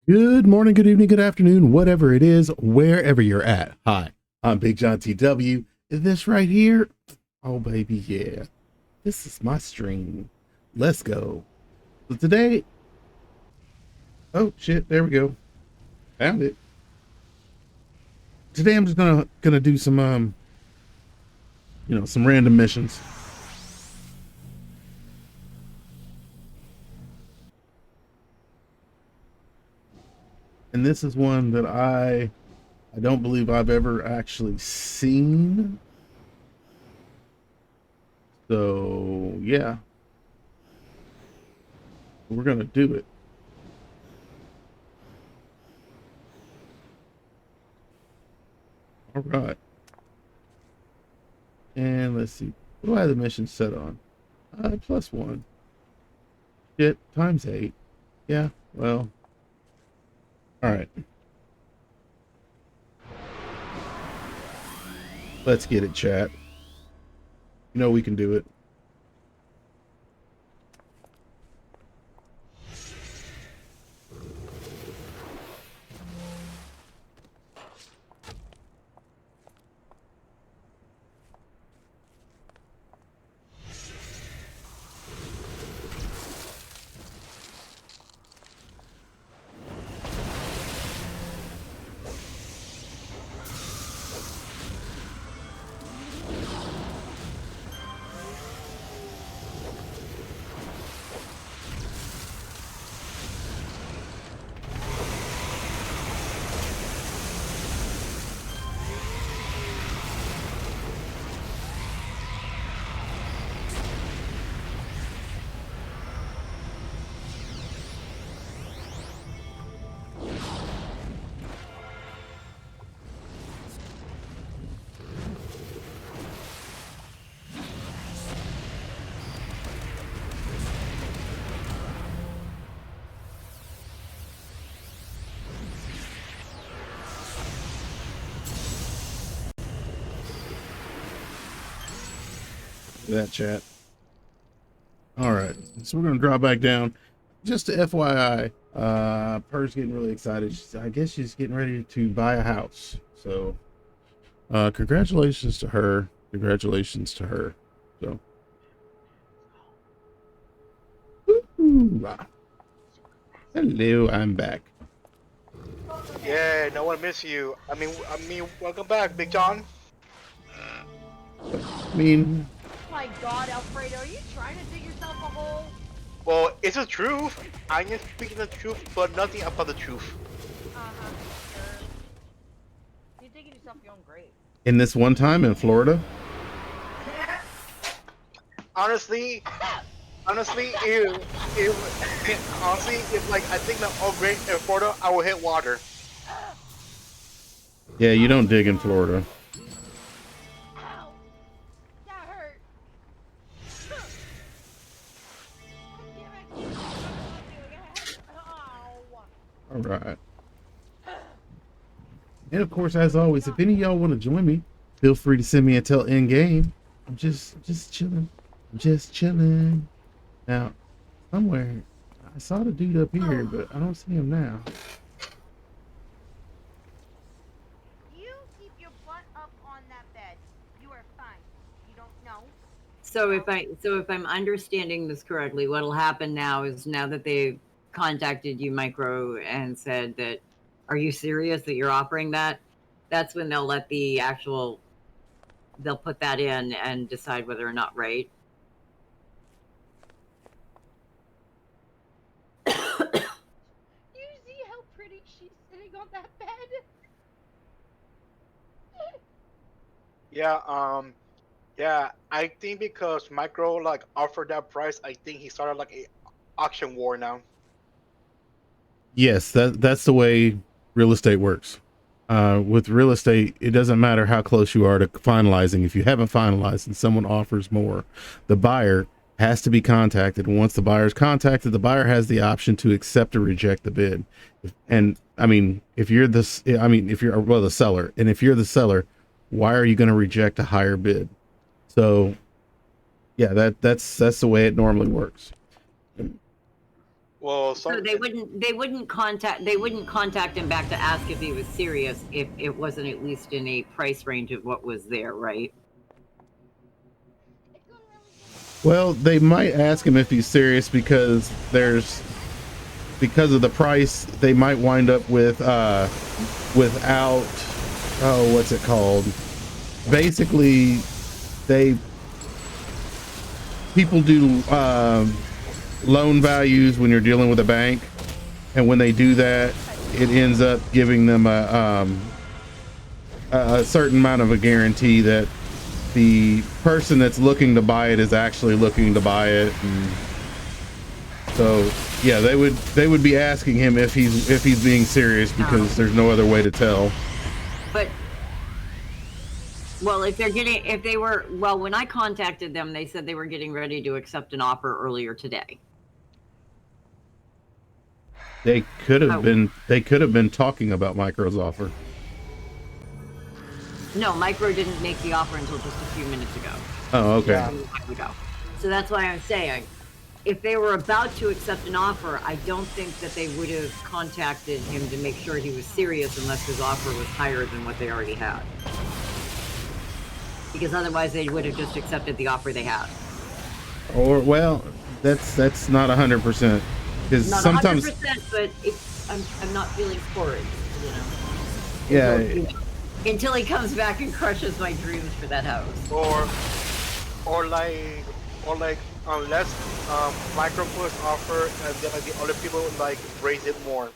Good morning, good evening, good afternoon, whatever it is, wherever you're at. Hi, I'm Big John TW. This right here, oh baby, yeah, this is my stream. Let's go. So today, oh shit, there we go. Found it. Today I'm just gonna do some some random missions. And this is one that I don't believe I've ever actually seen. So yeah, we're gonna do it. All right. And let's see. What do I have the mission set on? +1. Shit, times 8. Yeah, well. Alright. Let's get it, chat. You know we can do it. That chat. Alright, so we're gonna drop back down. Just to FYI, Purr's getting really excited. I guess she's getting ready to buy a house. So congratulations to her. Congratulations to her. So hello, I'm back. Yeah, no one miss you. I mean, welcome back, Big John. I mean, My God, Alfredo, are you trying to dig yourself a hole? Well, it's the truth. I am speaking the truth, but nothing about the truth. Sure. You're digging yourself your own grave. in this one time in Florida, Honestly, if like I think that all great in Florida, I will hit water. yeah, you don't dig in Florida. Ow! That hurt. Damn it. Ow. All right. And of course, as always, if any of y'all want to join me, feel free to send me a tell in game. I'm just chilling. I'm just chilling. Now, somewhere I saw the dude up here, but I don't see him now. You keep your butt up on that bed. You are fine. You don't know. So if I'm understanding this correctly, what'll happen now is now that they've contacted you, Micro, and said that, are you serious that you're offering that? That's when they'll let they'll put that in and decide whether or not, right? You see how pretty she's sitting on that bed? Yeah, I think because Micro like offered that price, I think he started like a auction war now. Yes, that's the way real estate works. With real estate, it doesn't matter how close you are to finalizing. If you haven't finalized and someone offers more, the buyer has to be contacted. Once the buyer is contacted, the buyer has the option to accept or reject the bid. And I mean, if you're the seller, and if you're the seller, why are you going to reject a higher bid? So, yeah, that's the way it normally works. Well, So they wouldn't contact him back to ask if he was serious if it wasn't at least in a price range of what was there, right? Well, they might ask him if he's serious because because of the price, they might wind up with without, oh, what's it called? Basically, they people do loan values when you're dealing with a bank, and when they do that, it ends up giving them a certain amount of a guarantee that the person that's looking to buy it is actually looking to buy it. And so yeah, they would be asking him if he's being serious, because there's no other way to tell. But well, when I contacted them, they said they were getting ready to accept an offer earlier today. They could have been talking about Micro's offer. No, Micro didn't make the offer until just a few minutes ago. Oh, okay. So that's why I'm saying, if they were about to accept an offer, I don't think that they would have contacted him to make sure he was serious unless his offer was higher than what they already had. Because otherwise they would have just accepted the offer they had. Or, well, that's not 100%. Because Not sometimes 100%, but I'm not feeling encouraged, yeah. Until he comes back and crushes my dreams for that house. Or like unless Micro puts offer and then like the other people like raise it more.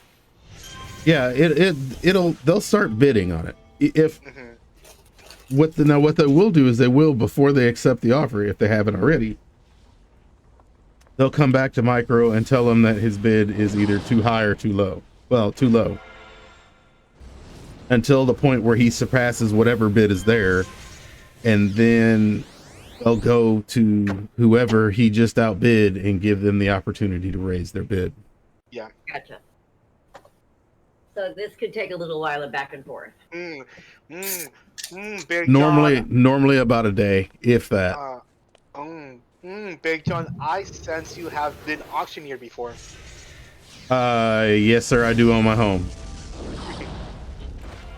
Yeah, they'll start bidding on it. If what they will do is they will, before they accept the offer, if they haven't already, they'll come back to Micro and tell them that his bid is either too high or too low. Well, too low. Until the point where he surpasses whatever bid is there, and then they'll go to whoever he just outbid and give them the opportunity to raise their bid. Yeah. Gotcha. So this could take a little while of back and forth. Big Normally about a day, if that. Big John, I sense you have been auctioneer before. Yes, sir, I do own my home.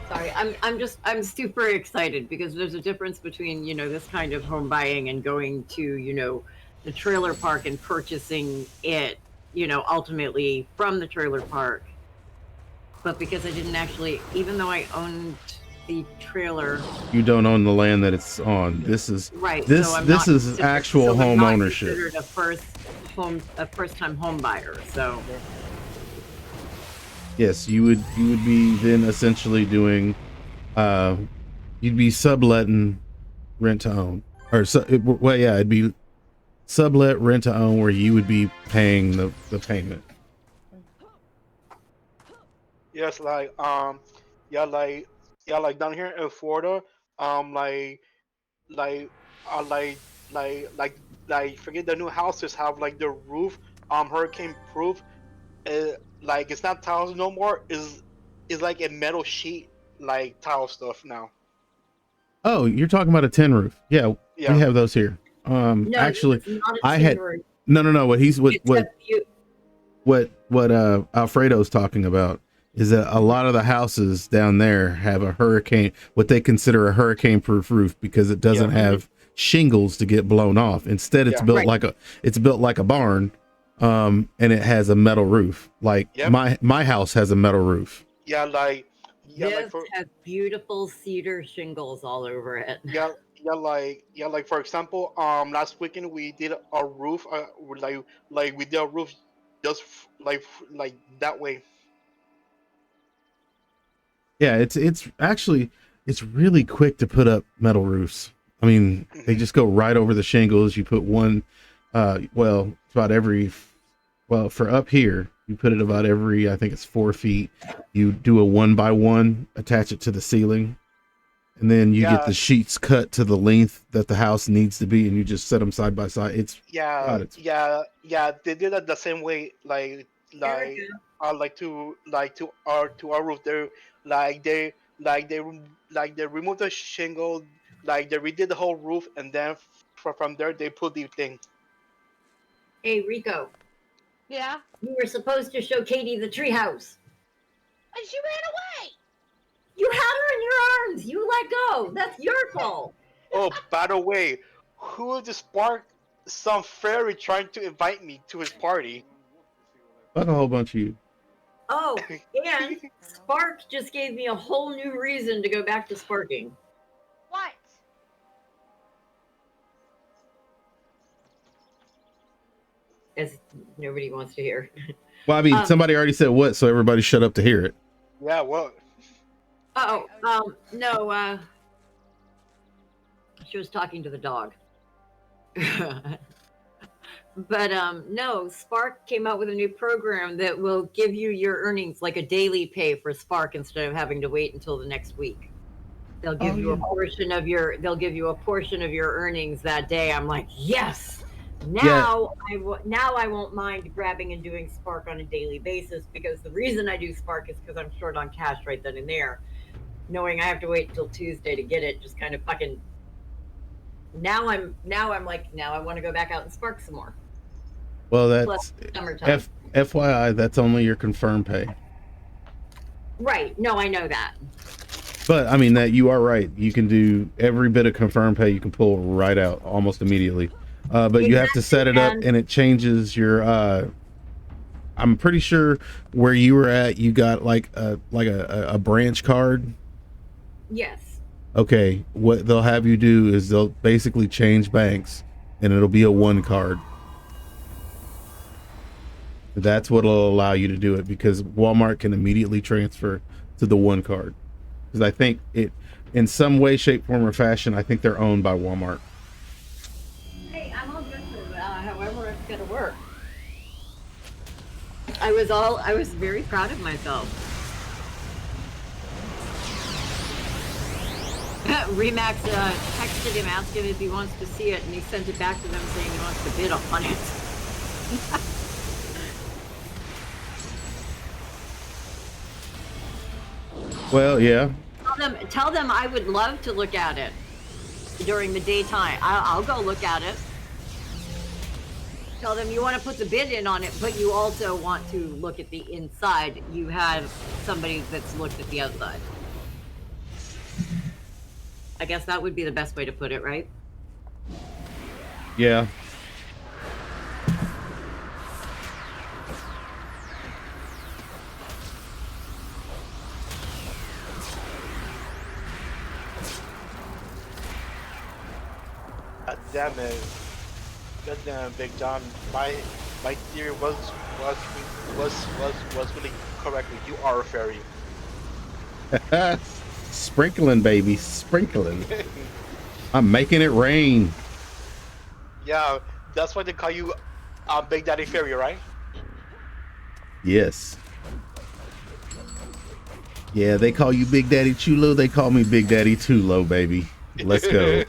Sorry, I'm super excited because there's a difference between, this kind of home buying and going to, the trailer park and purchasing it, ultimately from the trailer park. But because I didn't actually, even though I owned the trailer, you don't own the land that it's on. This is right. This so this is actual home ownership. Considered a first time home buyer. So yes, you would be then essentially doing, you'd be subletting rent to own, or it'd be sublet rent to own, where you would be paying the payment. Yes, like down here in Florida, like like uh, like forget the new houses have like the roof hurricane proof. Like it's not tiles no more. Is like a metal sheet like tile stuff now. Oh, you're talking about a tin roof? Yeah, Yeah. we have those here. no, Actually, it's not a I had roof. no. What Alfredo's talking about is that a lot of the houses down there have what they consider a hurricane proof roof, because it doesn't have shingles to get blown off. Instead, it's built like a barn, and it has a metal roof. Like my house has a metal roof. This has beautiful cedar shingles all over it. Like for example, last weekend we did a roof, like we did a roof just like that way. Yeah, it's actually really quick to put up metal roofs. I mean, they just go right over the shingles. You put one, well, about every, well, for up here, you put it about every, I think it's 4 feet. You do a 1x1, attach it to the ceiling, and then you get the sheets cut to the length that the house needs to be, and you just set them side by side. They did it the same way, to our roof. They removed the shingle, like they redid the whole roof, and then from there they put the thing. Hey Rico, Yeah. You were supposed to show Katie the treehouse. And she ran away. You had her in your arms. You let go. That's your fault. Oh, by the way, who the spark? Some fairy trying to invite me to his party. Fuck a whole bunch of you. Oh, and Spark just gave me a whole new reason to go back to sparking. What? As nobody wants to hear. Well, I mean, somebody already said what, so everybody shut up to hear it. Yeah, well, No, she was talking to the dog. But no, Spark came out with a new program that will give you your earnings like a daily pay for Spark instead of having to wait until the next week. They'll give you a portion of your earnings that day. I'm like, yes. Now I won't mind grabbing and doing Spark on a daily basis, because the reason I do Spark is because I'm short on cash right then and there. Knowing I have to wait until Tuesday to get it just kind of fucking. Now I'm like, now I want to go back out and Spark some more. Well, that's Plus summertime. FYI, that's only your confirmed pay. Right. No, I know that. But I mean, that you are right. You can do every bit of confirmed pay you can pull right out almost immediately. But you have to set it up, and it changes your. I'm pretty sure where you were at, you got like a branch card. Yes. Okay, what they'll have you do is they'll basically change banks, and it'll be a one card. That's what'll allow you to do it, because Walmart can immediately transfer to the one card. Because I think it, in some way, shape, form, or fashion, I think they're owned by Walmart. Hey, I'm all good for however it's gonna work. I was very proud of myself. Remax texted him, asked him if he wants to see it, and he sent it back to them saying he wants to bid on it. Well, yeah. Tell them I would love to look at it during the daytime. I'll go look at it. Tell them you want to put the bid in on it, but you also want to look at the inside. You have somebody that's looked at the outside. I guess that would be the best way to put it, right? Yeah. God damn it. God damn, Big John. My theory was really correctly. You are a fairy. Sprinkling, baby, sprinkling. I'm making it rain. Yeah, that's why they call you Big Daddy Fairy, right? Yes. Yeah, they call you Big Daddy Chulo. They call me Big Daddy Tulo, baby. Let's go.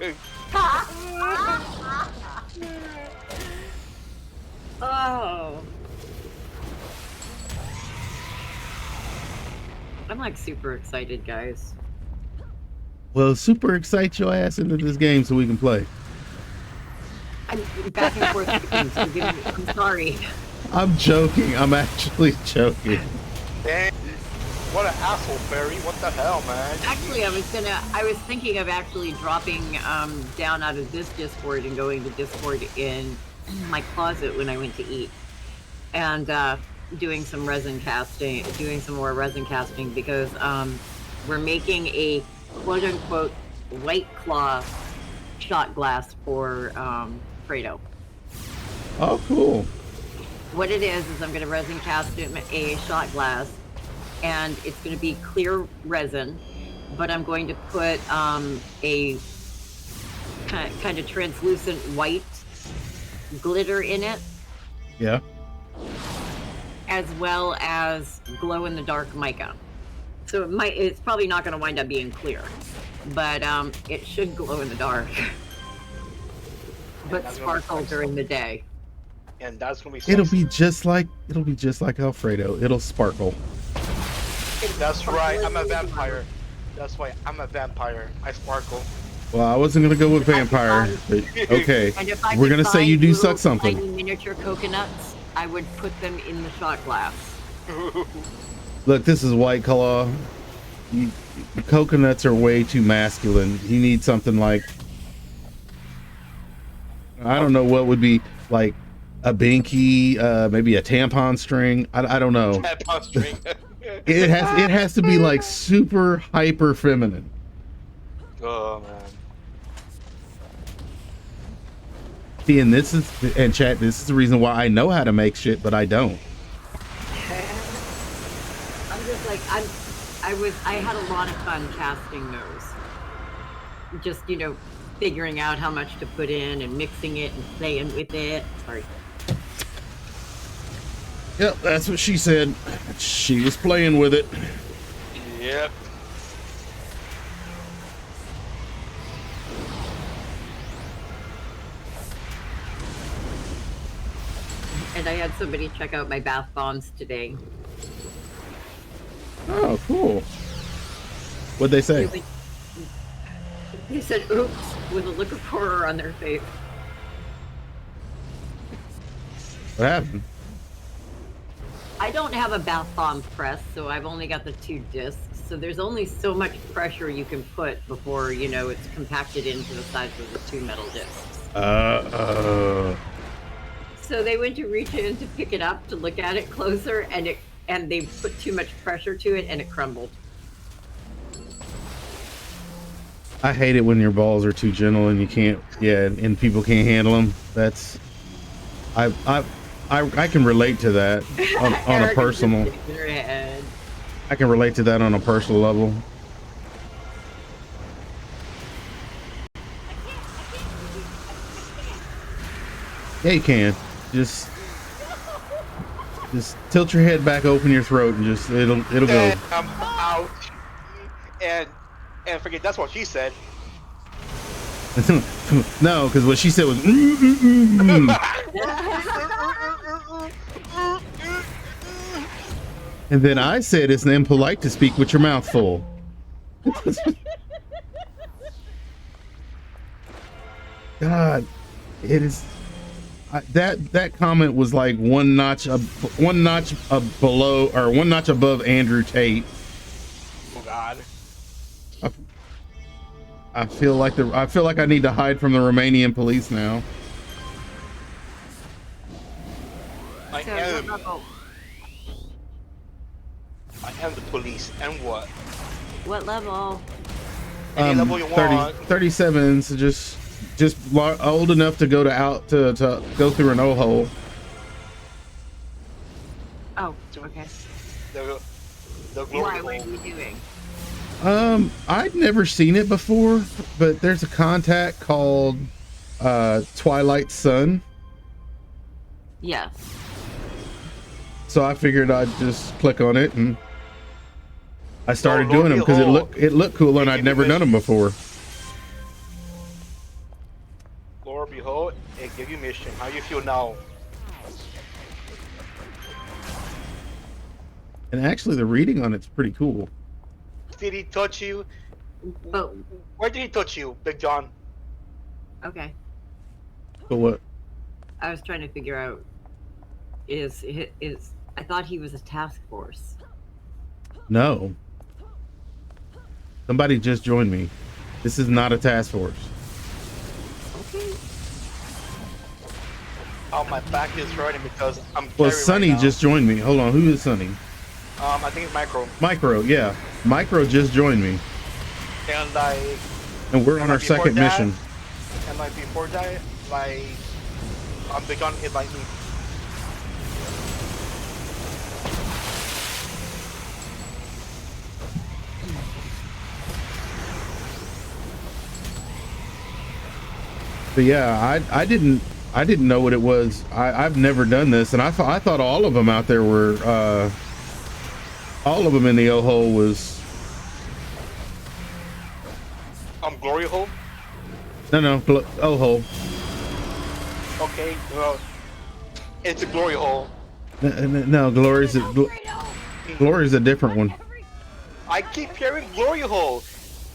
Oh. I'm like super excited, guys. Well, super excite your ass into this game so we can play. I'm back and forth. I'm sorry. I'm joking. I'm actually joking. Dang, what an asshole, fairy. What the hell, man? Actually, I was thinking of actually dropping down out of this Discord and going to Discord in my closet when I went to eat, and doing some more resin casting, because we're making a quote-unquote White Claw shot glass for Fredo. Oh, cool. What it is I'm going to resin cast a shot glass, and it's going to be clear resin, but I'm going to put a kind of translucent white glitter in it. Yeah. As well as glow-in-the-dark mica. So it's probably not going to wind up being clear, but it should glow in the dark, but sparkle during the day. And that's gonna be. It'll be just like Alfredo. It'll sparkle. That's right. I'm a vampire. That's why I'm a vampire. I sparkle. Well, I wasn't gonna go with vampire, but okay. We're gonna say you do suck something. Tiny miniature coconuts. I would put them in the shot glass. Look, this is White Claw. Coconuts are way too masculine. You need something like, I don't know what would be like a binky, maybe a tampon string. I don't know. Tampon string. It has to be like super hyper feminine. Oh man. See, and chat, this is the reason why I know how to make shit, but I don't. I'm just like I had a lot of fun casting those. Just, you know, figuring out how much to put in and mixing it and playing with it. Sorry. Yep, that's what she said. She was playing with it. Yep. And I had somebody check out my bath bombs today. Oh, cool. What'd they say? They said, oops, with a look of horror on their face. What happened? I don't have a bath bomb press, so I've only got the 2 discs. So there's only so much pressure you can put before, you know, it's compacted into the size of the 2 metal discs. So they went to reach in to pick it up to look at it closer, and they put too much pressure to it, and it crumbled. I hate it when your balls are too gentle and you can't, and people can't handle them. That's, I can relate to that on a personal. I can relate to that on a personal level. Yeah, you can. Just tilt your head back, open your throat, and just it'll go. And I'm out. And forget that's what she said. No, because what she said was. And then I said it's impolite to speak with your mouth full. God, it is. That comment was like one notch below, or one notch above Andrew Tate. Oh God. I feel like I need to hide from the Romanian police now. I am the police, and what? What level? Any level you want. 37, so just old enough to go to go through an O-hole. Oh, okay. The glory Why? hole. What are you doing? I'd never seen it before, but there's a contact called Twilight Sun. Yes. So I figured I'd just click on it, and I started Oh, doing them because it looked cool, and It I'd can never be done them before. Lord behold, it give you mission. How you feel now? And actually, the reading on it's pretty cool. Did he touch you? Oh, Where did he touch you, Big John? okay. But what? I was trying to figure out is I thought he was a task force. No. Somebody just joined me. This is not a task force. Okay. Oh, my back is hurting because I'm. Well, carrying Sonny right now. just joined me. Hold on, who is Sonny? I think it's Micro. Micro, yeah. Micro just joined me. And like. And we're on and our like before second that- mission. And like before that, like, Big John invite me. But yeah, I didn't know what it was. I've never done this, and I thought all of them out there were all of them in the O-hole was. Glory hole. No, O-hole. Okay, well, it's a glory hole. No, Glory's a different one. I keep hearing glory hole.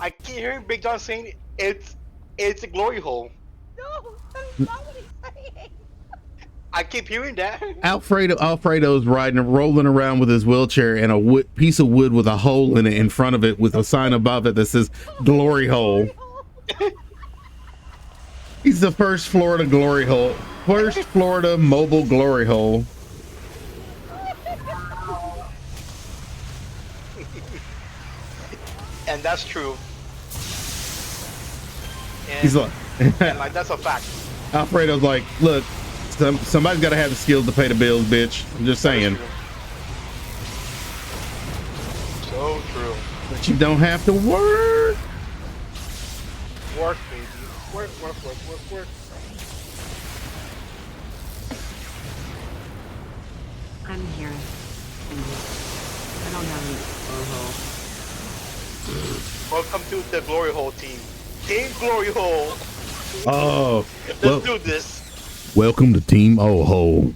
I keep hearing Big John saying it's a glory hole. No, that is not what he's saying. I keep hearing that. Alfredo's rolling around with his wheelchair and a piece of wood with a hole in it in front of it with a sign above it that says "Glory Hole." He's the first Florida glory hole, first Florida mobile glory hole. And that's true. And, He's like, and like that's a fact. Alfredo's like, look, somebody's got to have the skills to pay the bills, bitch. I'm just saying. So true. But you don't have to work. Work, baby. Work, work, work, work, work. I'm here. I don't have any Welcome to the Glory Hole team. Team Glory Hole. Oh, Let's do this. Welcome to Team Oh-Ho.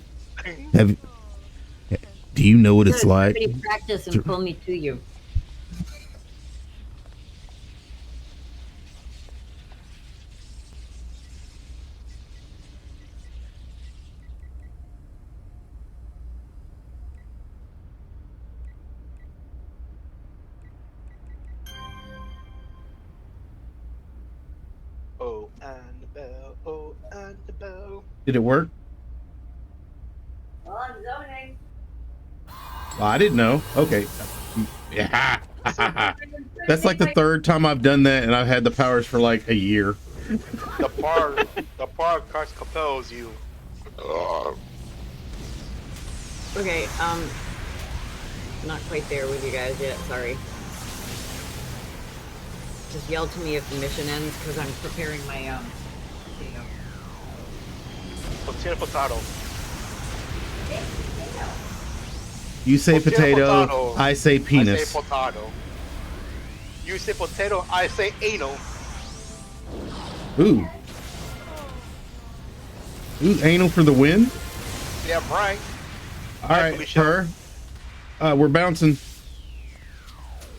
Do you know what it's like? Practice and pull me to you. Oh, and the bell. Oh, and the bell. Did it work? Well, I'm zoning. Well, I didn't know. Okay. Yeah. That's like the third time I've done that, and I've had the powers for like a year. The par card compels you. Okay, not quite there with you guys yet, sorry. Just yell to me if the mission ends, because I'm preparing my, potato. Potato. You say potato, I say penis. I say potato. You say potato, I say anal. Ooh. Ooh, anal for the win? Yeah, right. All right, Purr. We're bouncing.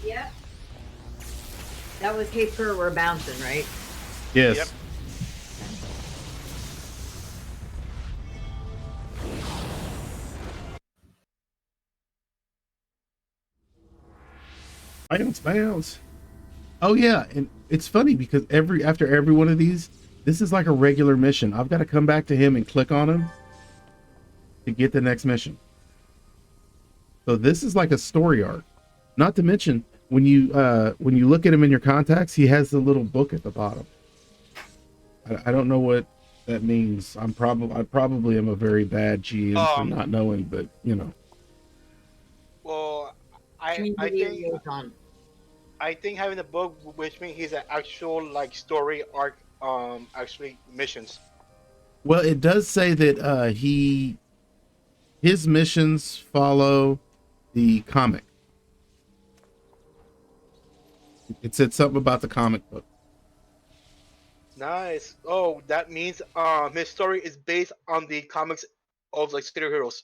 Yep. That was Hey Purr, we're bouncing, right? Yes. Yep. Bounce. Oh yeah, and it's funny because after every one of these, this is like a regular mission. I've got to come back to him and click on him to get the next mission. So this is like a story arc. Not to mention when you look at him in your contacts, he has the little book at the bottom. I don't know what that means. I probably am a very bad GM for not knowing, but you know. Well, I think having the book, which means he's an actual like story arc, actually missions. Well, it does say that his missions follow the comic. It said something about the comic book. Nice. Oh, that means his story is based on the comics of like superheroes.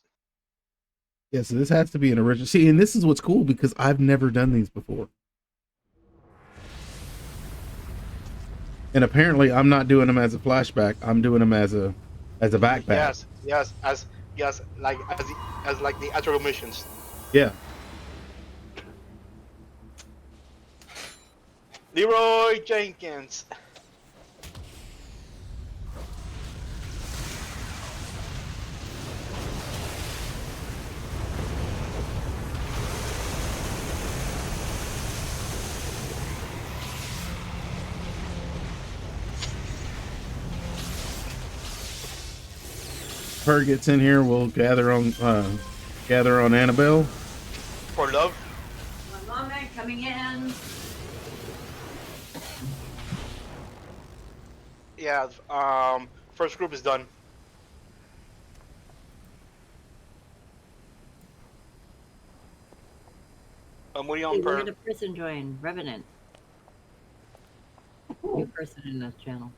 Yeah, so this has to be an original. See, and this is what's cool because I've never done these before. And apparently I'm not doing them as a flashback. I'm doing them as a backpack. Yes, as like the actual missions. Yeah. Leroy Jenkins. Purr gets in here, we'll gather on Annabelle. For love. One moment, coming in. Yeah, first group is done. I'm waiting on Hey, Per. look at a person join, Revenant. New person in this channel.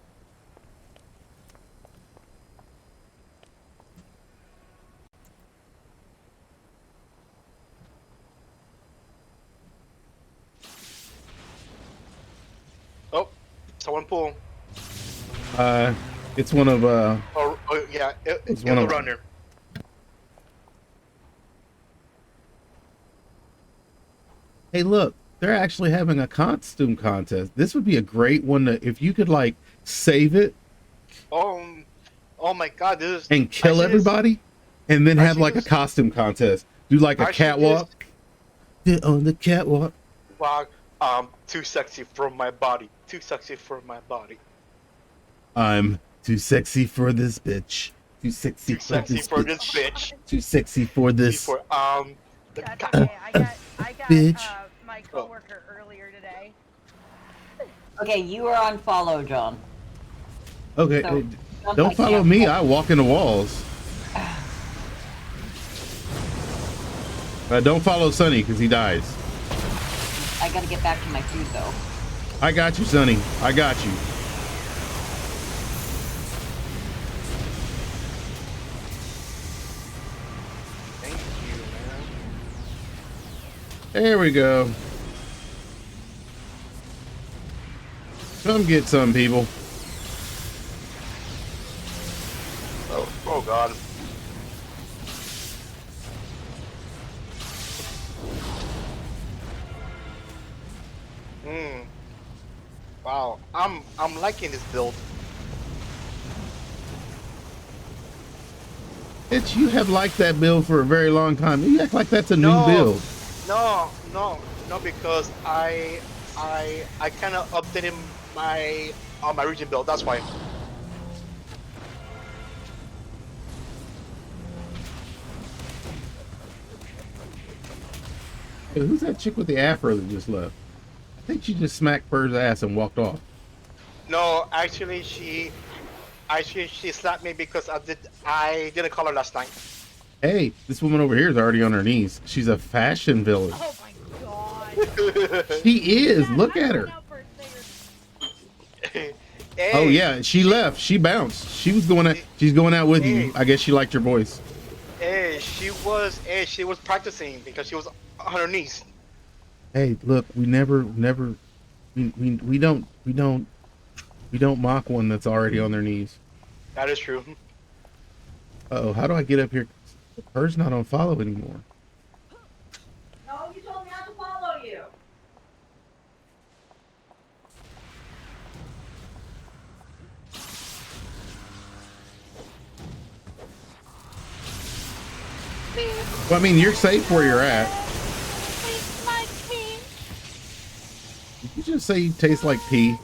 Oh, someone pull. It's one of Oh yeah, it's one the of runner. Hey, look, they're actually having a costume contest. This would be a great one to, if you could like save it Oh, oh my God! This is. and I kill see this. everybody, and then I have see like a this. costume contest. Do like a I see this. catwalk. Get on the catwalk. Wow. Too sexy for my body. Too sexy for my body. I'm too sexy for this bitch. Too sexy Too for sexy this for bitch. this bitch. Too sexy for this For the That's God. okay. I got Bitch. my coworker earlier today. Okay, you are on follow, John. Okay, So, don't follow me. I walk in the walls. Don't follow Sonny because he dies. I gotta get back to my food though. I got you, Sonny. I got you. Thank you, man. There we go. Come get some people. Oh God. Hmm. Wow. I'm liking this build. It's you have liked that build for a very long time. You act like that's a new No. build. No, because I kind of updated my my region build. That's why. Hey, who's that chick with the afro that just left? I think she just smacked Purr's ass and walked off. No, actually she slapped me because I didn't call her last night. Hey, this woman over here is already on her knees. She's a fashion villain. Oh my God. She is. Look at her. Hey, Oh yeah, she left. She bounced. She was going out. She's going out with you. Hey. I guess she liked your voice. she was practicing because she was on her knees. Hey, look, we don't mock one that's already on their knees. That is true. Uh-oh, how do I get up here? Purr's not on follow anymore. No, you told me not to follow you. Well, I mean, you're safe where you're at. Did you just say you taste like pee?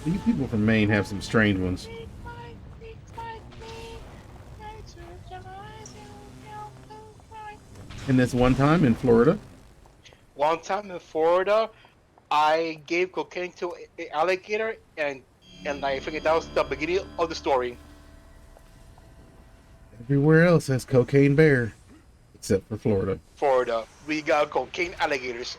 You people from Maine have some strange ones. And this one time in Florida, One time in Florida, I gave cocaine to an alligator, and I figured that was the beginning of the story. everywhere else has cocaine bear, except for Florida. Florida, we got cocaine alligators.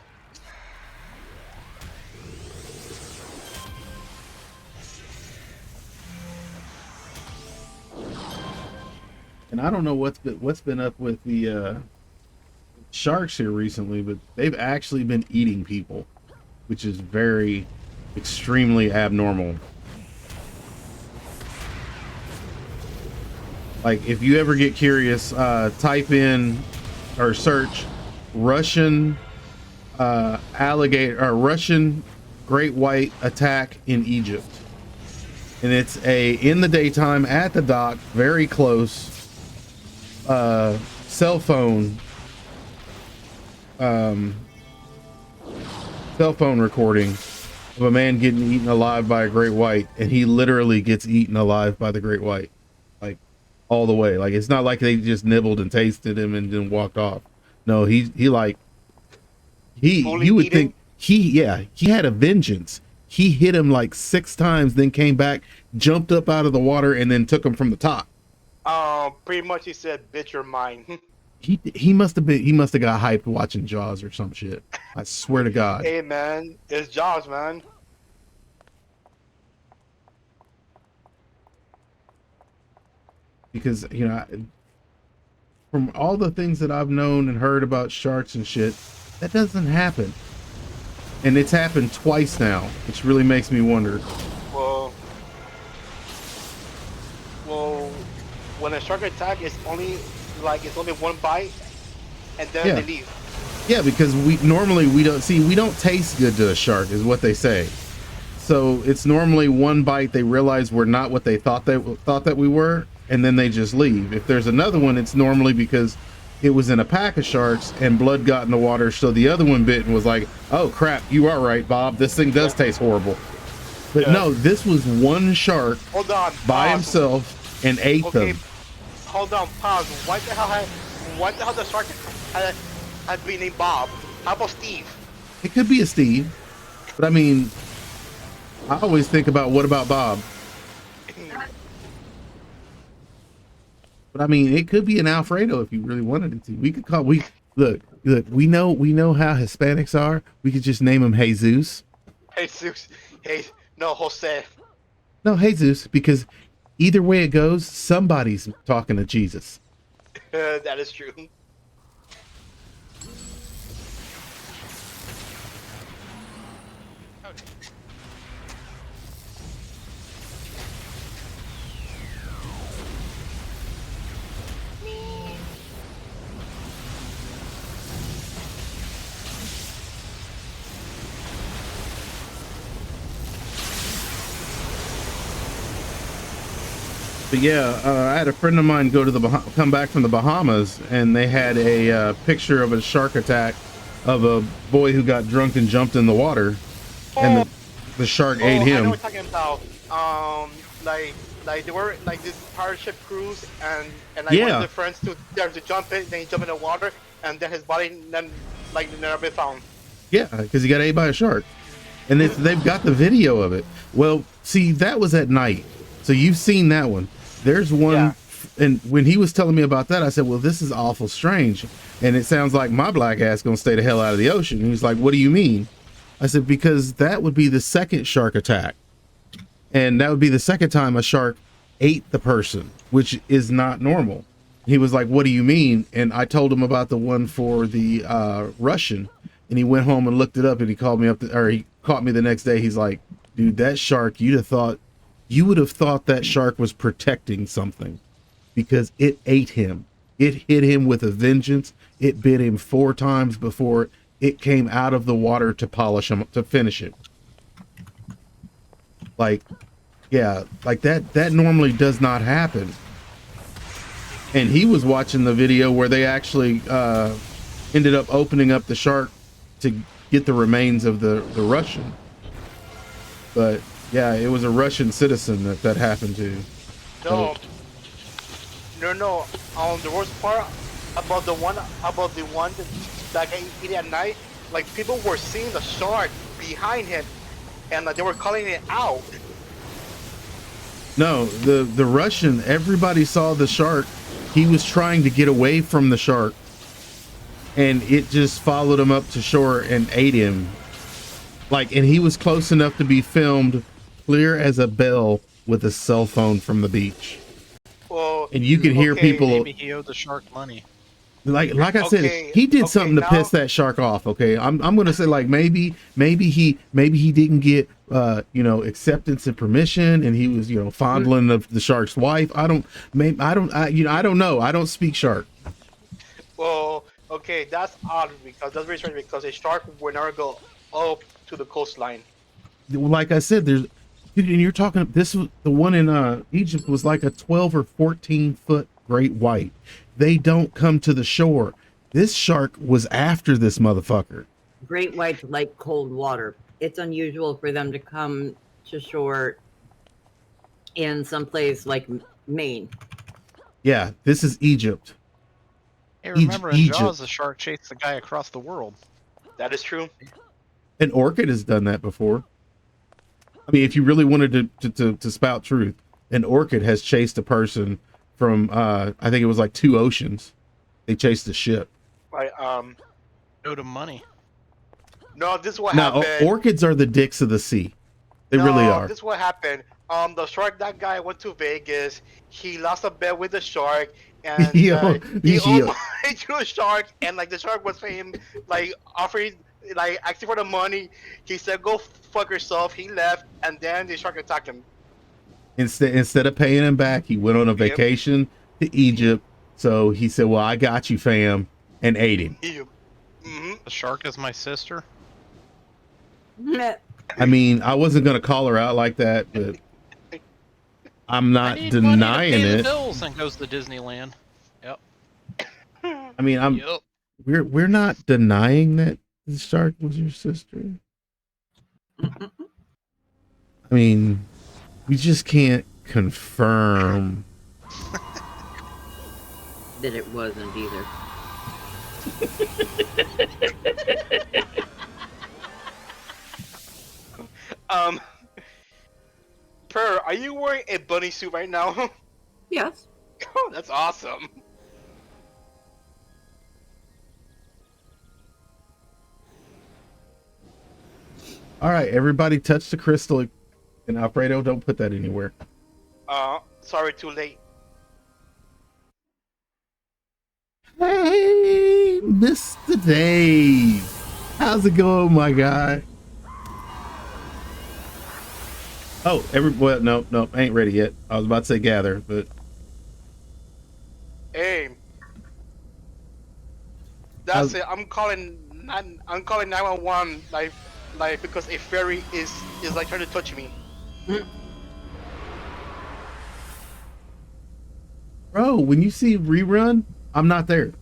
And I don't know what's been up with the sharks here recently, but they've actually been eating people, which is very extremely abnormal. Like if you ever get curious, type in or search Russian alligator or Russian great white attack in Egypt, and it's in the daytime at the dock, very close. Cell phone recording of a man getting eaten alive by a great white, and he literally gets eaten alive by the great white, like all the way. Like it's not like they just nibbled and tasted him and then walked off. No, he Fully you would eaten? think he had a vengeance. He hit him like 6 times, then came back, jumped up out of the water, and then took him from the top. Pretty much he said, "Bitch, you're mine." He must have got hyped watching Jaws or some shit. I swear to God. Hey man, it's Jaws, man. Because from all the things that I've known and heard about sharks and shit, that doesn't happen. And it's happened twice now, which really makes me wonder. Well, when a shark attack is only one bite, and then Yeah. they leave. Yeah, because we don't taste good to a shark, is what they say. So it's normally one bite, they realize we're not what they thought that we were, and then they just leave. If there's another one, it's normally because it was in a pack of sharks and blood got in the water, so the other one bit and was like, oh crap, you are right, Bob, this thing does taste horrible. But no, this was one shark Hold on, by pause. himself and ate them. Hold on, pause. What the hell the shark had been named Bob? How about Steve? It could be a Steve, but I mean, I always think about what about Bob? But I mean, it could be an Alfredo if you really wanted it to. We could call look. We know how Hispanics are. We could just name him Jesus. Jesus. Hey, no, Jose. No, Jesus, because either way it goes, somebody's talking to Jesus. That is true. But yeah, I had a friend of mine go to come back from the Bahamas, and they had a picture of a shark attack of a boy who got drunk and jumped in the water, and the shark ate him. I know what you're talking about. Like they were like this pirate ship cruise, and like one of the friends to jump in, then he jumped in the water, and then his body never been found. Yeah, because he got ate by a shark, and they've got the video of it. Well, see, that was at night, so you've seen that one. There's one, and when he was telling me about that, I said, well, this is awful strange, and it sounds like my black ass gonna stay the hell out of the ocean. And he's like, what do you mean? I said, because that would be the second shark attack, and that would be the second time a shark ate the person, which is not normal. He was like, what do you mean? And I told him about the one for the Russian, and he went home and looked it up, and he called me up, he caught me the next day. He's like, dude, that shark, you would have thought that shark was protecting something, because it ate him. It hit him with a vengeance. It bit him 4 times before it came out of the water to polish him, to finish it. Like, yeah, like that normally does not happen. And he was watching the video where they actually ended up opening up the shark to get the remains of the Russian. But yeah, it was a Russian citizen that happened to. No. The worst part about the one that got eaten at night, like people were seeing the shark behind him, and like they were calling it out. No, the Russian, everybody saw the shark. He was trying to get away from the shark, and it just followed him up to shore and ate him. Like, and he was close enough to be filmed clear as a bell with a cell phone from the beach. Well, and you can hear people. Maybe he owed the shark money. Like I said, he did something to piss that shark off. Okay, I'm gonna say, like, maybe he didn't get acceptance and permission, and he was fondling the shark's wife. I don't know. I don't speak shark. Well, okay, that's odd, because that's very strange, because a shark would never go up to the coastline. Like I said, and you're talking, this was the one in Egypt, was like a 12 or 14 foot great white. They don't come to the shore. This shark was after this motherfucker. Great whites like cold water. It's unusual for them to come to shore in someplace like Maine. Yeah, this is Egypt. Hey, remember in Jaws, the shark chased the guy across the world. That is true. An orchid has done that before. I mean, if you really wanted to spout truth, an orchid has chased a person from I think it was like 2 oceans. They chased a ship. Right. Owed him money. No, this is what happened. Orchids are the dicks of the sea. They really are. This is what happened. The shark, that guy went to Vegas. He lost a bet with the shark, and he almost drew a shark. And like the shark was paying him, like offering, like asking for the money. He said, "Go fuck yourself." He left, and then the shark attacked him. Instead of paying him back, he went on a vacation to Egypt. So he said, "Well, I got you, fam." and ate him. The shark is my sister. I mean, I wasn't gonna call her out like that, but I'm I not need money to denying pay the it. bills and goes to Disneyland. Yep. I mean, Yep. we're not denying that the shark was your sister. I mean, we just can't confirm. That it wasn't either. Per, are you wearing a bunny suit right now? Yes. Oh, that's awesome. All right, everybody touch the crystal. And Alfredo, don't put that anywhere. Sorry, too late. Hey, Mr. Dave. How's it going, my guy? Oh, well, no, ain't ready yet. I was about to say gather, but Hey, that's it. I'm calling 911, like because a fairy is like trying to touch me. bro, when you see rerun, I'm not there.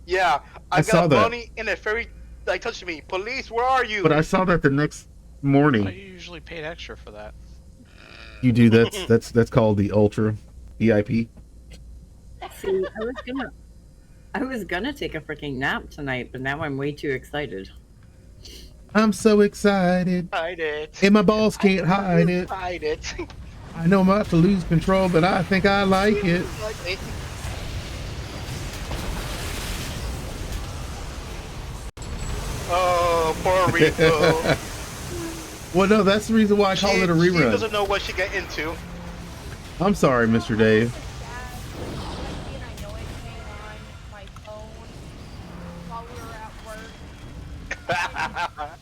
Yeah, I saw got a that. bunny and a fairy like touching me. Police, where are you? But I saw that the next I morning. usually paid extra for that. You do that's called the Ultra VIP. See, I was gonna take a freaking nap tonight, but now I'm way too excited. I'm so excited. Hide it. And my balls can't hide it. Hide it. I know I'm about to lose control, but I think I like it. Oh, poor Rico. Well, no, that's the reason why I call it a She rerun. doesn't know what she got into. I'm sorry, Mr. Dave. I know it came on my phone while we were at work.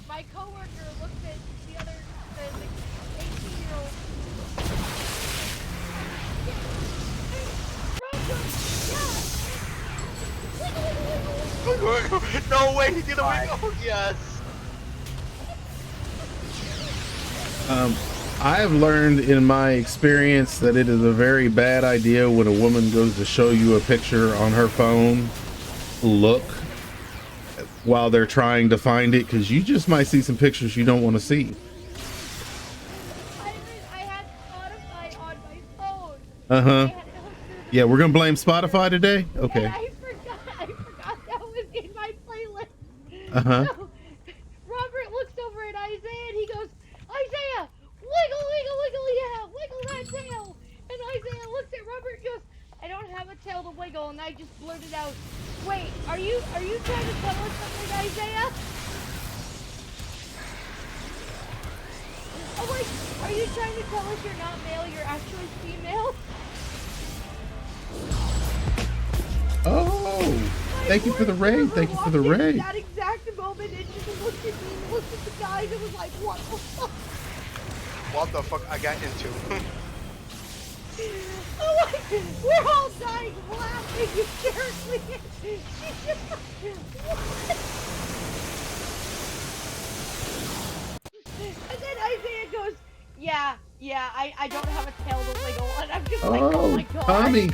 My coworker looked at the 18-year-old. No way, he did a wiggle. Yes. I have learned in my experience that it is a very bad idea when a woman goes to show you a picture on her phone, look while they're trying to find it, because you just might see some pictures you don't want to see. I had Spotify on my phone. Uh-huh. Yeah, we're gonna blame Spotify today? Okay. And I forgot that was in my playlist. Uh-huh. So, Robert looks over at Isaiah and he goes, Isaiah, wiggle, wiggle, wiggle, yeah, wiggle that tail. And Isaiah looks at Robert and goes, I don't have a tail to wiggle. And I just blurted out, wait, are you trying to tell us something, Isaiah? I'm like, are you trying to tell us you're not male, you're actually female? Oh, thank you for the raid. Thank you for the Walked in raid. at that exact moment and just looked at me, looked at the guys, and was like, what the fuck? What the fuck I got into? Oh my, we're all dying laughing hysterically. She's just like, what? And then Isaiah goes, yeah, I don't have a tail to wiggle. And I'm just like, oh my god. Tommy.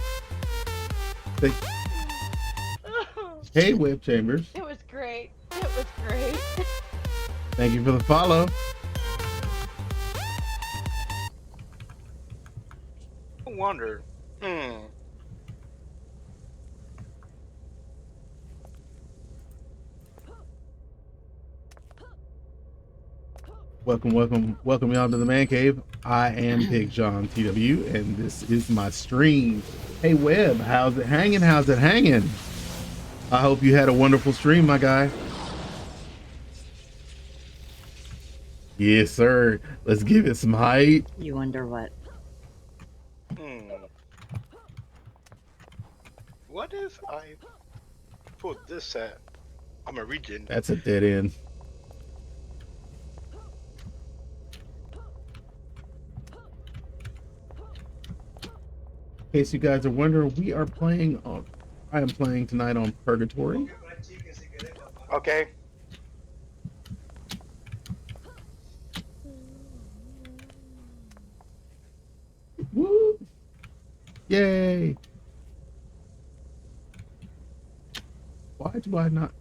Hey, Web Chambers. It was great. It was great. Thank you for the follow. I wonder. Welcome y'all to the Man Cave. I am Big John TW, and this is my stream. Hey, Web, how's it hanging? How's it hanging? I hope you had a wonderful stream, my guy. Yes, sir. Let's give it some height. You wonder what? What if I put this at? I'm a region. That's a dead end. In case you guys are wondering, we are playing on I am playing tonight on Purgatory. Okay. Woo! Yay! Why do I not?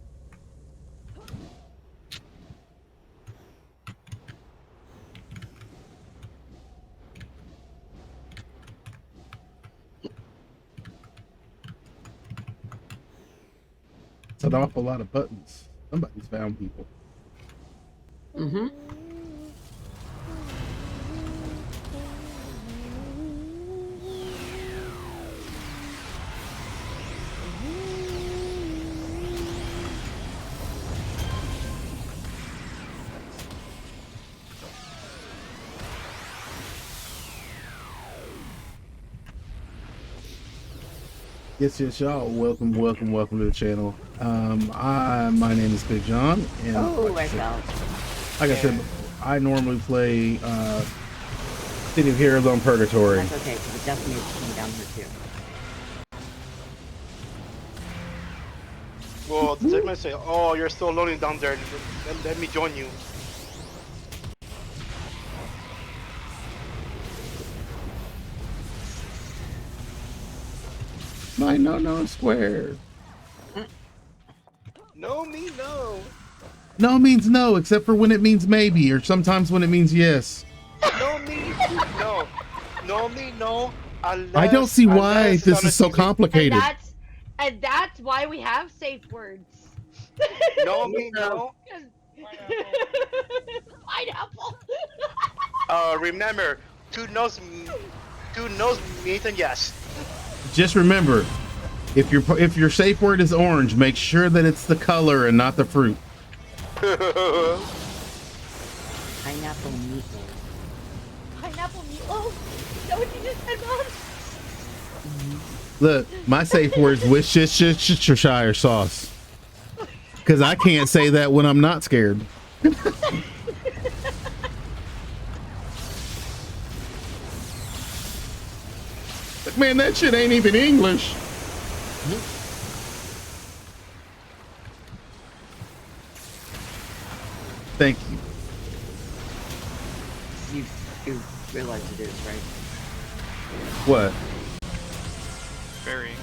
It's an awful lot of buttons. Somebody's found people. Mm-hmm. Yes, y'all. Welcome to the channel. My name is Big John, and I fell. like I said, I normally play City of Heroes on Purgatory. That's okay, because the Death Mage came down here too. Well, the segment say, "Oh, you're still loading down there. Let me join you." No square. No, me no. No means no, except for when it means maybe, or sometimes when it means yes. No, me no. No, me no. I don't see why this is so complicated. And that's why we have safe words. No, me no. Pineapple. Remember, two no's means and yes. Just remember, if your safe word is orange, make sure that it's the color and not the fruit. Pineapple meatloaf. Pineapple meatloaf? Is that what you just said, Mom? Look, my safe word's Worcestershire sauce. Because I can't say that when I'm not scared. Look, man, that shit ain't even English. Thank you. You realize it is, right? What? Very English.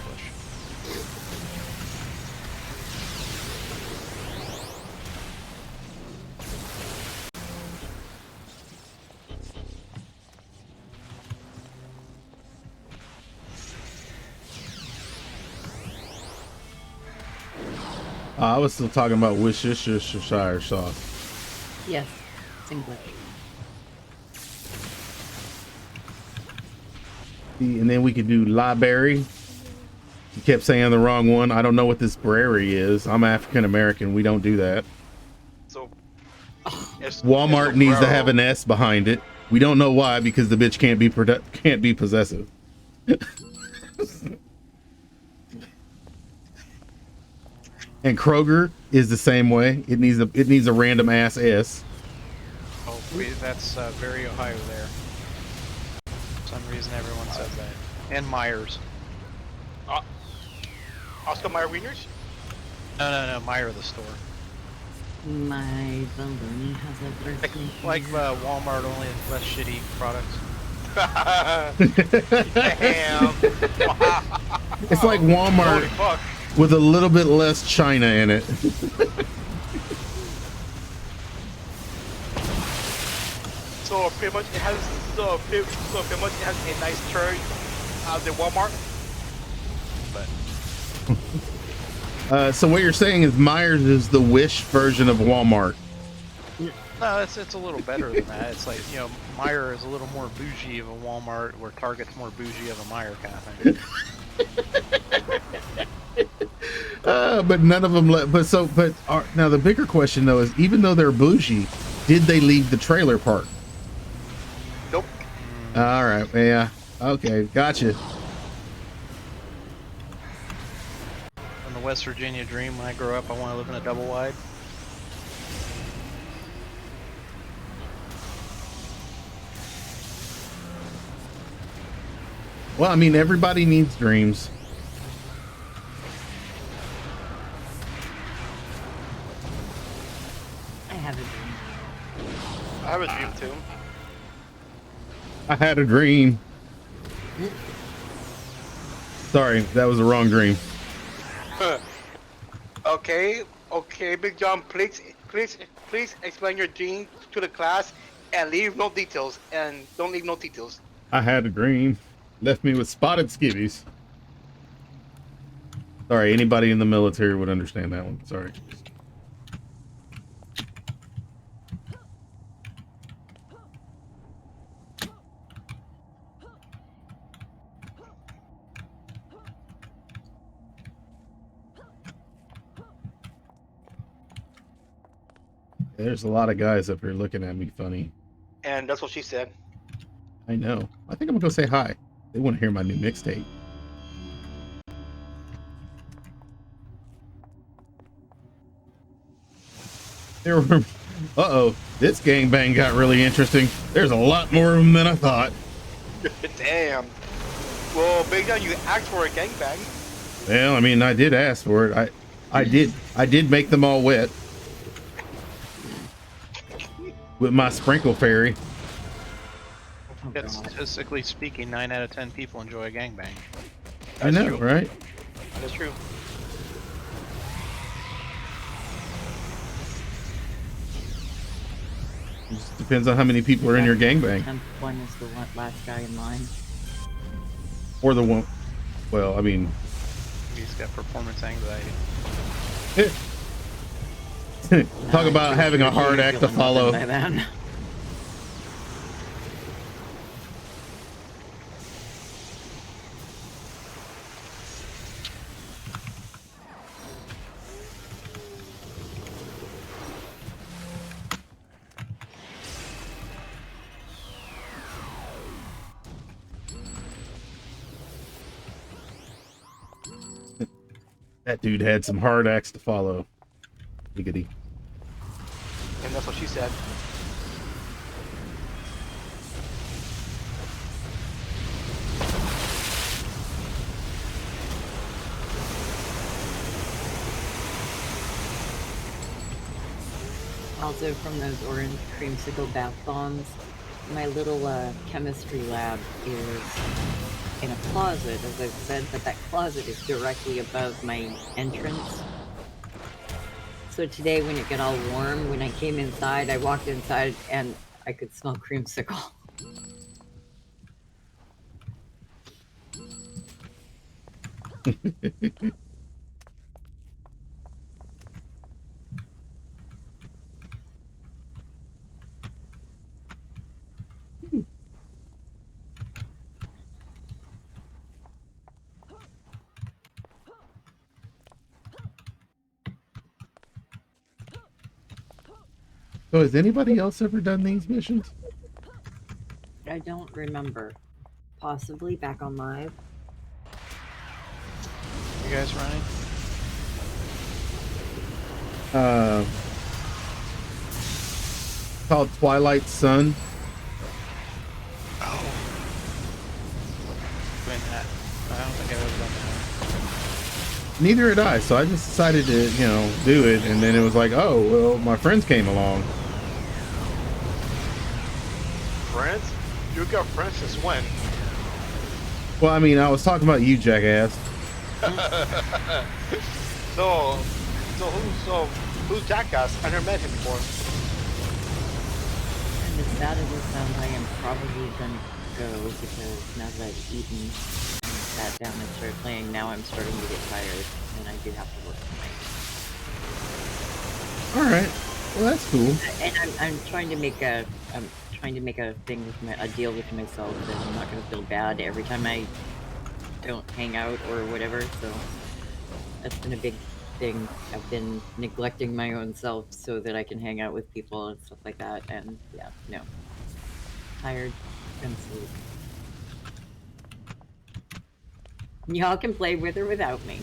I was still talking about Worcestershire sauce. Yes, it's English. And then we could do library. You kept saying the wrong one. I don't know what this brary is. I'm African American. We don't do that. So Walmart needs to have an S behind it. We don't know why, because the bitch can't be possessive. And Kroger is the same way. It needs a random ass S. Oh, that's very Ohio there. For some reason, everyone says that. And Myers. Oscar Mayer Wieners? No, Meyer the store. My balloon has a birthday. Like Walmart, only less shitty products. Damn. It's like Holy Walmart fuck. with a little bit less China in it. So pretty much it has a nice turn out the Walmart. But So what you're saying is Myers is the Wish version of Walmart. no, it's a little better than that. It's like, you know, Meyer is a little more bougie of a Walmart, where Target's more bougie of a Meyer kind of thing. But none of them now the bigger question though is, even though they're bougie, did they leave the trailer park? Nope. All right, yeah, okay, gotcha. In the West Virginia dream, when I grow up, I want to live in a double wide. Well, I mean, everybody needs dreams. I have a dream too. I had a dream. Sorry, that was the wrong dream. Okay, Big John, please explain your dream to the class and leave no details. And don't leave no details. I had a dream. Left me with spotted skivvies. Sorry, anybody in the military would understand that one. Sorry. There's a lot of guys up here looking at me funny. And that's what she said. I know. I think I'm gonna go say hi. They want to hear my new mixtape. Uh-oh, this gangbang got really interesting. There's a lot more of them than I thought. Damn. Well, Big John, you asked for a gangbang. Well, I mean, I did ask for it. I did make them all wet with my sprinkle fairy. Statistically speaking, 9 out of 10 people enjoy a gangbang. I know, true. right? That's true. It just depends on how many people are in your gangbang. 10th one is the last guy in line. Or the one. Well, I mean, He's got performance anxiety. talk about having a hard act to follow. By then. That dude had some hard acts to follow. Giggity. And that's what she said. Also from those orange creamsicle bath bombs, my little chemistry lab is in a closet, as I've said, but that closet is directly above my entrance. So today when it got all warm, when I came inside, I walked inside and I could smell creamsicle. So has anybody else ever done these missions? I don't remember. Possibly back on live. You guys running? Called Twilight Sun. Oh. Doing that. I don't think I've ever done that. Neither had I, so I just decided to, do it, and then it was like, oh, well, my friends came along. Friends? You got friends since when? Well, I mean, I was talking about you, jackass. So who's Jackass? I never met him before. And as bad as it sounds, I am probably gonna go because now that I've eaten and sat down and started playing, now I'm starting to get tired and I do have to work tonight. All right. Well, that's cool. And I'm trying to make a thing with a deal with myself that I'm not gonna feel bad every time I don't hang out or whatever. So that's been a big thing. I've been neglecting my own self so that I can hang out with people and stuff like that. And yeah, no, tired and sleep. Y'all can play with or without me.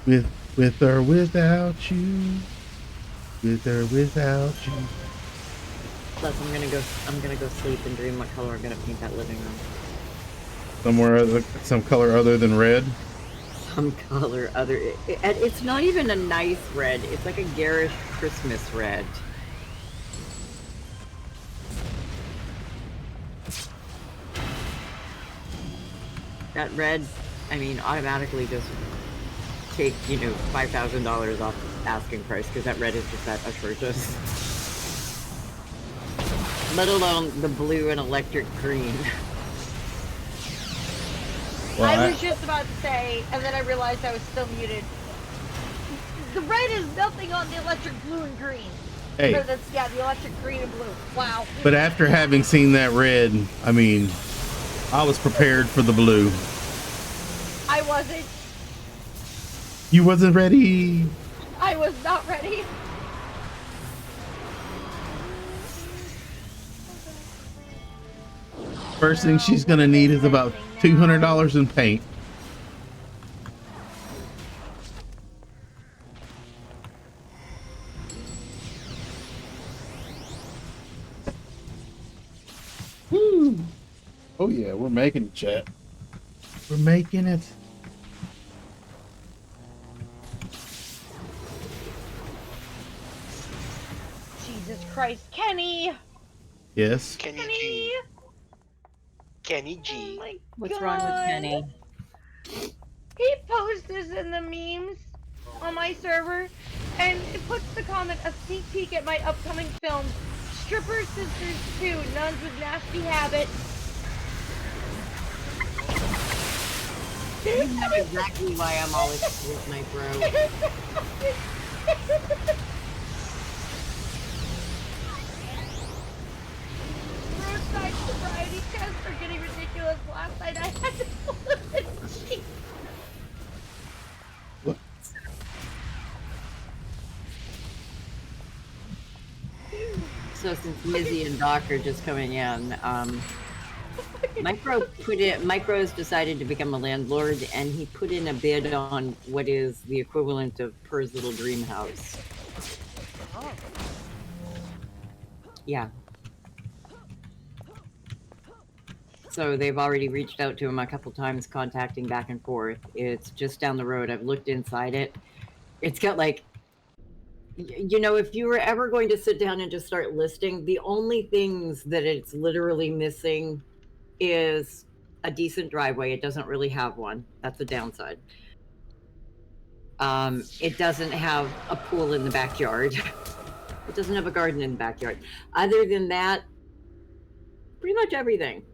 With or without you. With or without you. Plus, I'm gonna go sleep and dream what color I'm gonna paint that living room. Some color other than red. Some color other. It's not even a nice red. It's like a garish Christmas red. That red, I mean, automatically just take, $5,000 off asking price because that red is just that atrocious. Let alone the blue and electric green. Well, I was just about to say, and then I realized I was still muted. The red is nothing on the electric blue and green. hey, Or that's, yeah, the electric green and blue. Wow. but after having seen that red, I mean, I was prepared for the blue. I wasn't. You wasn't ready. I was not ready. First thing she's gonna need is about $200 in paint. Woo. Oh yeah, we're making it, chat. We're making it. Jesus Christ, Kenny! Yes. Kenny Kenny! G. Kenny Oh G. my What's God. wrong with Penny? He posts this in the memes on my server, and it puts the comment, a sneak peek at my upcoming film, Stripper Sisters 2, Nuns with Nasty Habits. You know exactly why I'm always with my bro. Roadside sobriety tests are getting ridiculous. Last night I had to pull the cheek. So since Mizzy and Doc are just coming in, Micro's decided to become a landlord, and he put in a bid on what is the equivalent of Purr's little dream house. Oh. Yeah. So they've already reached out to him a couple times, contacting back and forth. It's just down the road. I've looked inside it. It's got like, if you were ever going to sit down and just start listing, the only things that it's literally missing is a decent driveway. It doesn't really have one. That's a downside. It doesn't have a pool in the backyard. It doesn't have a garden in the backyard. Other than that, pretty much everything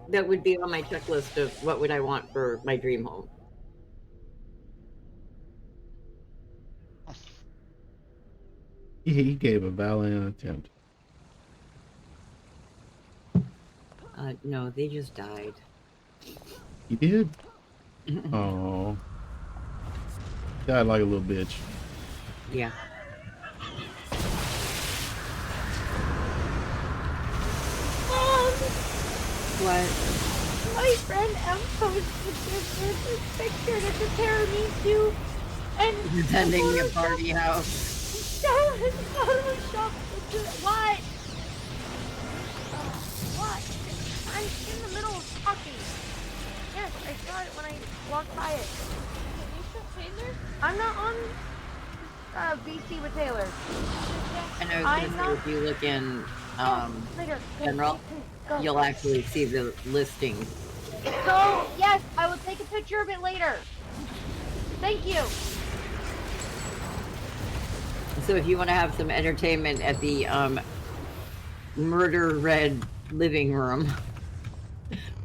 that would be on my checklist of what would I want for my dream home. He gave a valiant attempt. No, they just died. He did? Oh. Died like a little bitch. Yeah. What? My friend M posted this picture and it's a tiramisu and Attending a party house. Photoshop. What? What? I'm in the middle of talking. Yes, I saw it when I walked by it. Tanisha Taylor? I'm not on BC with Taylor. And I was gonna say, if you look in Later. general, Go. you'll actually see the listing. So, yes, I will take a picture of it later. Thank you. So if you want to have some entertainment at the murder red living room,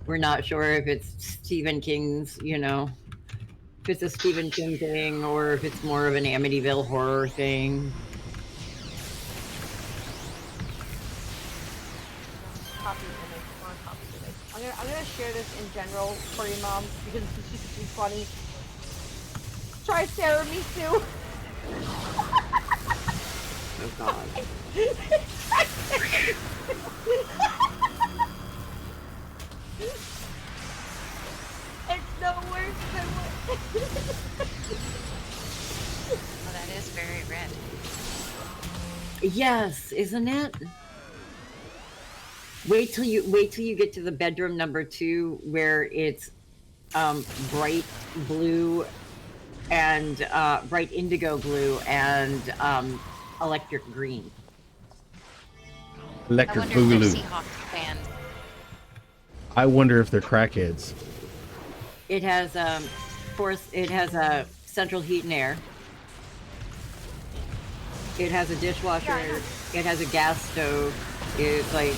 we're not sure if it's Stephen King's, if it's a Stephen King thing or if it's more of an Amityville horror thing. Copy image. Copy image. I'm gonna share this in general for you, Mom, because it's just too funny. Try tiramisu. Oh God. It's no worse than what. Well, that is very red. Yes, isn't it? Wait till you get to the bedroom number 2 where it's bright blue and bright indigo blue and electric green. I Electric wonder if they're Boogaloo. Seahawks fans. I wonder if they're crackheads. It has it has a central heat and air. It has a dishwasher. Yeah, I know. It has a gas stove. It's like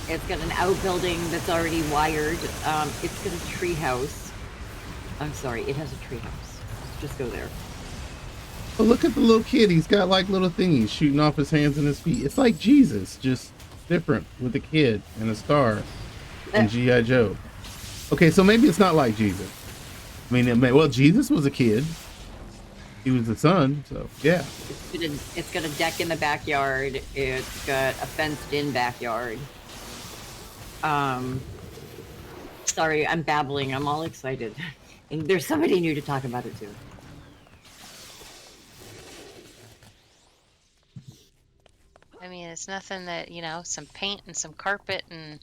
it's got an outbuilding that's already wired. It's got a tree house. I'm sorry, it has a tree house. Just go there. Oh, look at the little kid. He's got like little thingies shooting off his hands and his feet. It's like Jesus, just different with a kid and a star and G.I. Joe. Okay, so maybe it's not like Jesus. I mean, well, Jesus was a kid. He was the son, so yeah. It's got a deck in the backyard. It's got a fenced-in backyard. Sorry, I'm babbling. I'm all excited. And there's somebody new to talk about it too. I mean, it's nothing that, some paint and some carpet and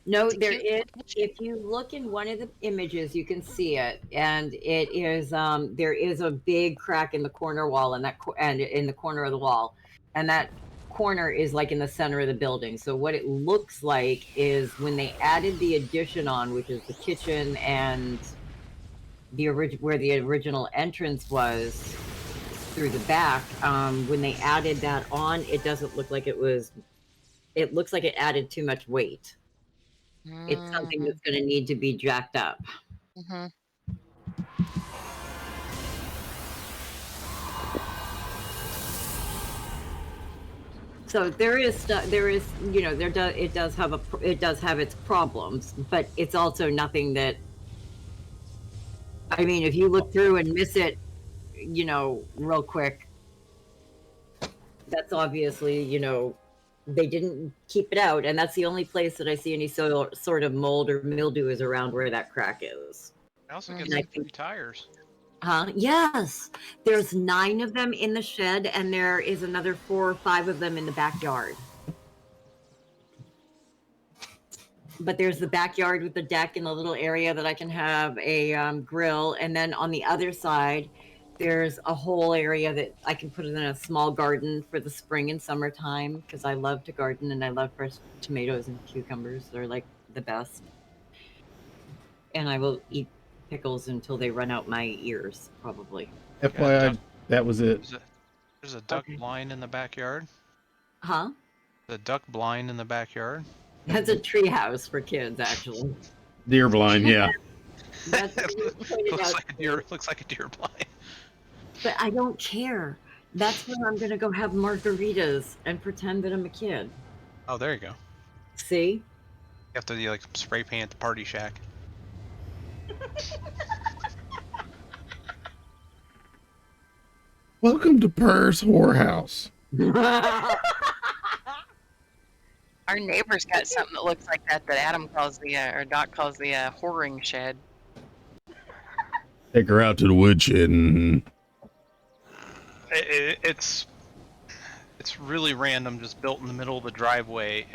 No, it's a there cute is. kitchen. If you look in one of the images, you can see it, and it is. There is a big crack in the corner wall, and in the corner of the wall, and that corner is like in the center of the building. So what it looks like is when they added the addition on, which is the kitchen and where the original entrance was through the back. When they added that on, it doesn't look like it was. It looks like it added too much weight. It's something that's going to need to be jacked up. Mm-hmm. So there is stuff. There is, it does have its problems, but it's also nothing that. I mean, if you look through and miss it, real quick, that's obviously, they didn't keep it out, and that's the only place that I see any sort of mold or mildew is around where that crack is. I also get And I some think free tires. Yes, there's 9 of them in the shed, and there is another 4 or 5 of them in the backyard. But there's the backyard with the deck and the little area that I can have a grill, and then on the other side, there's a whole area that I can put in a small garden for the spring and summertime because I love to garden and I love fresh tomatoes and cucumbers. They're like the best. And I will eat pickles until they run out my ears, probably. FYI, that was it. There's a duck Okay. blind in the backyard. Huh? The duck blind in the backyard. That's a tree house for kids, actually. Deer blind, yeah. That's Looks like a deer blind. But I don't care. That's where I'm gonna go have margaritas and pretend that I'm a kid. Oh, there you go. See? You have to like spray paint the party shack. Welcome to Purr's Whorehouse. Our neighbor's got something that looks like that Adam calls or Doc calls the whoring shed. Take her out to the woodshed and It's really random, just built in the middle of the driveway.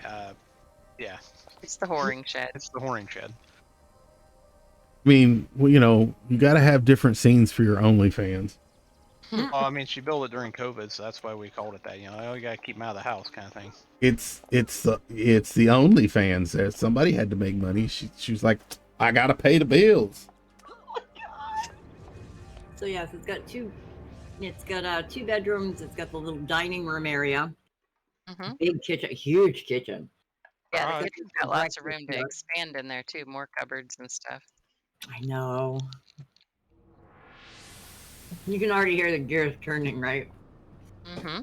Yeah. It's the whoring shed. It's the whoring shed. I mean, well, you got to have different scenes for your OnlyFans. Well, I mean, she built it during COVID, so that's why we called it that. You got to keep them out of the house, kind of thing. It's the OnlyFans. Somebody had to make money. She was like, I gotta pay the bills. So yes, it's got 2 bedrooms. It's got the little dining room area. Mm-hmm. Big kitchen, huge kitchen. Yeah, the kitchen's got lots of room to expand in there too, more cupboards and stuff. I know. You can already hear the gears turning, right? Mm-hmm.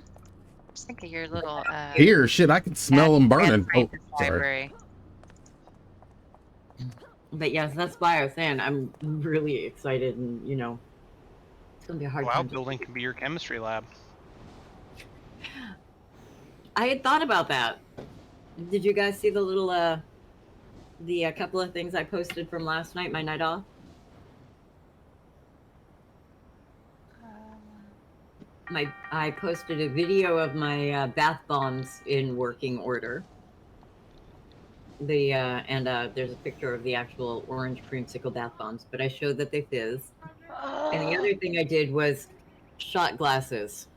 Just think of your little Here, shit, I can smell them burning. Oh, sorry. library. But yes, that's why I was saying I'm really excited, and it's gonna be a hard time. Outbuilding can be your chemistry lab. I had thought about that. Did you guys see the little the couple of things I posted from last night, my night off? I posted a video of my bath bombs in working order. There's a picture of the actual orange creamsicle bath bombs, but I showed that they fizz. And the other thing I did was shot glasses.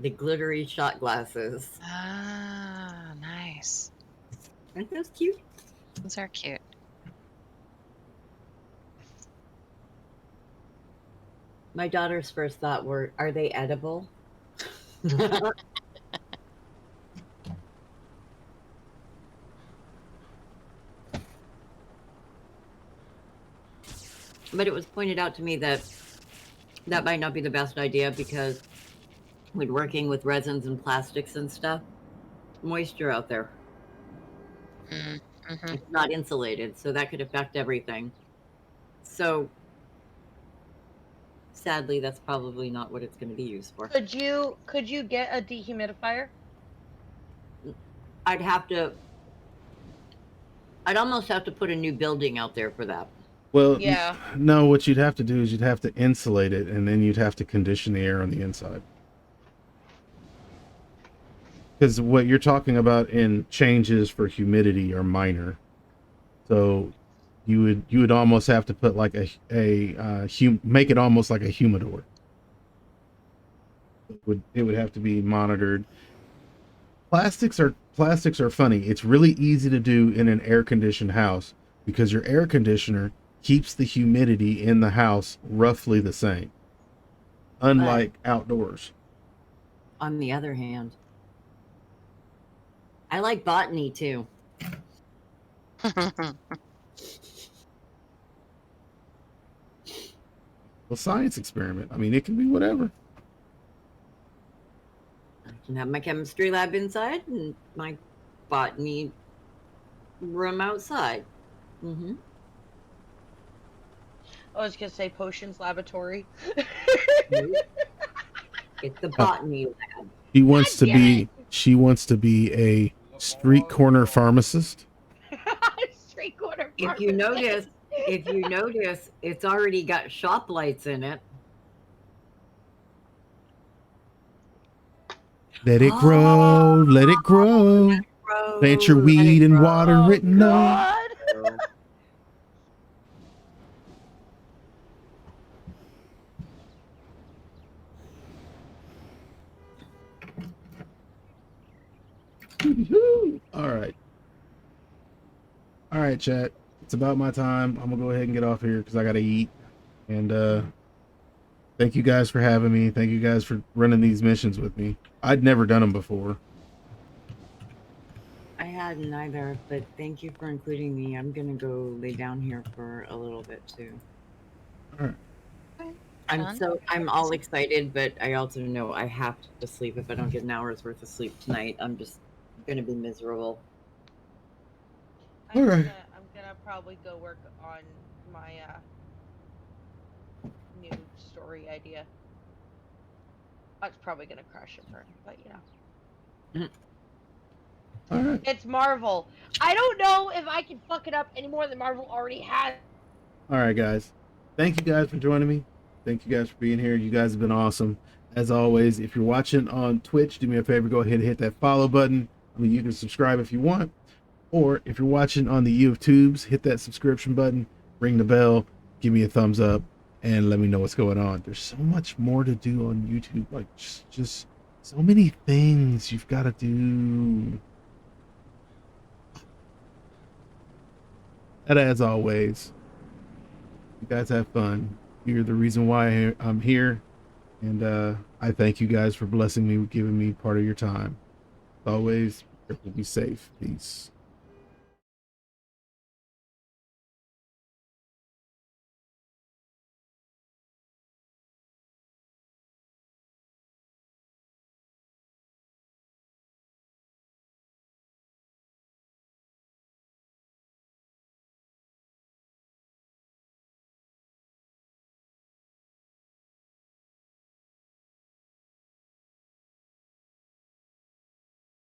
The glittery shot glasses. Ah, nice. Aren't those cute? Those are cute. My daughter's first thought were, are they edible? But it was pointed out to me that that might not be the best idea because when working with resins and plastics and stuff, moisture out there, Mm-hmm. it's not insulated, so that could affect everything. So sadly, that's probably not what it's going to be used for. Could you get a dehumidifier? I'd almost have to put a new building out there for that. Well, Yeah. no, what you'd have to do is you'd have to insulate it, and then you'd have to condition the air on the inside. Because what you're talking about in changes for humidity are minor. So you would almost have to put like make it almost like a humidor. It would have to be monitored. Plastics are funny. It's really easy to do in an air conditioned house because your air conditioner keeps the humidity in the house roughly the same. Unlike outdoors. On the other hand, I like botany too. Well, science experiment. I mean, it can be whatever. I can have my chemistry lab inside and my botany room outside. Mm-hmm. I was gonna say potions laboratory. It's the botany lab. She wants to be a street corner pharmacist. Street corner. If you notice, it's already got shop lights in it. Let it grow, let it grow. Plant your weed and water it, no. God. All right, chat. It's about my time. I'm gonna go ahead and get off here because I gotta eat. And thank you guys for having me. Thank you guys for running these missions with me. I'd never done them before. I hadn't either, but thank you for including me. I'm gonna go lay down here for a little bit too. All right. I'm all excited, but I also know I have to sleep. If I don't get an hour's worth of sleep tonight, I'm just gonna be miserable. I'm All right. gonna probably go work on my new story idea. That's probably gonna crash and burn, but you know. All right. It's Marvel. I don't know if I can fuck it up any more than Marvel already has. All right, guys. Thank you guys for joining me. Thank you guys for being here. You guys have been awesome. As always, if you're watching on Twitch, do me a favor, go ahead and hit that follow button. I mean, you can subscribe if you want. Or if you're watching on the YouTubes, hit that subscription button, ring the bell, give me a thumbs up, and let me know what's going on. There's so much more to do on YouTube. Like, just so many things you've got to do. And as always, you guys have fun. You're the reason why I'm here. And I thank you guys for blessing me, giving me part of your time. As always, be safe. Peace.